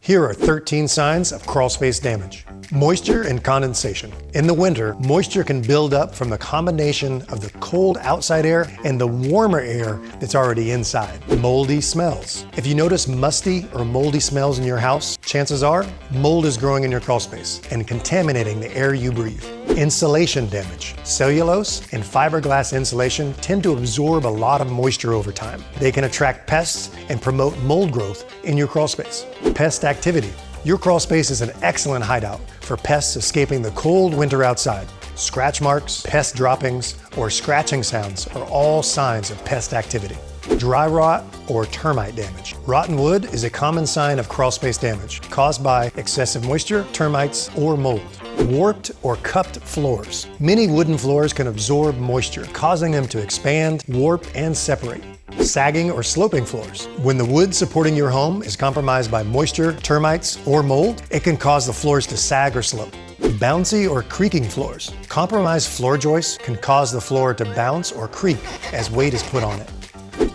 Here are 13 signs of crawl space damage. Moisture and condensation. In the winter, moisture can build up from the combination of the cold outside air and the warmer air that's already inside. Moldy smells. If you notice musty or moldy smells in your house, chances are mold is growing in your crawl space and contaminating the air you breathe. Insulation damage. Cellulose and fiberglass insulation tend to absorb a lot of moisture over time. They can attract pests and promote mold growth in your crawl space. Pest activity. Your crawl space is an excellent hideout for pests escaping the cold winter outside. Scratch marks, pest droppings, or scratching sounds are all signs of pest activity. Dry rot or termite damage. Rotten wood is a common sign of crawl space damage caused by excessive moisture, termites, or mold. Warped or cupped floors. Many wooden floors can absorb moisture, causing them to expand, warp, and separate. Sagging or sloping floors. When the wood supporting your home is compromised by moisture, termites, or mold, it can cause the floors to sag or slope. Bouncy or creaking floors. Compromised floor joists can cause the floor to bounce or creak as weight is put on it.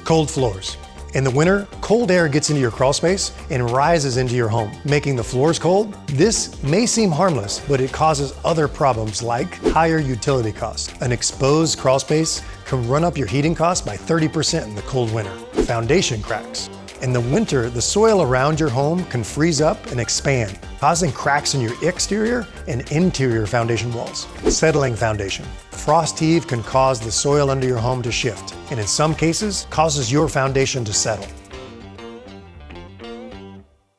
Cold floors. In the winter, cold air gets into your crawl space and rises into your home, making the floors cold. This may seem harmless, but it causes other problems like higher utility costs. An exposed crawl space can run up your heating costs by 30% in the cold winter. Foundation cracks. In the winter, the soil around your home can freeze up and expand, causing cracks in your exterior and interior foundation walls. Settling foundation. Frost heave can cause the soil under your home to shift, and in some cases, causes your foundation to settle.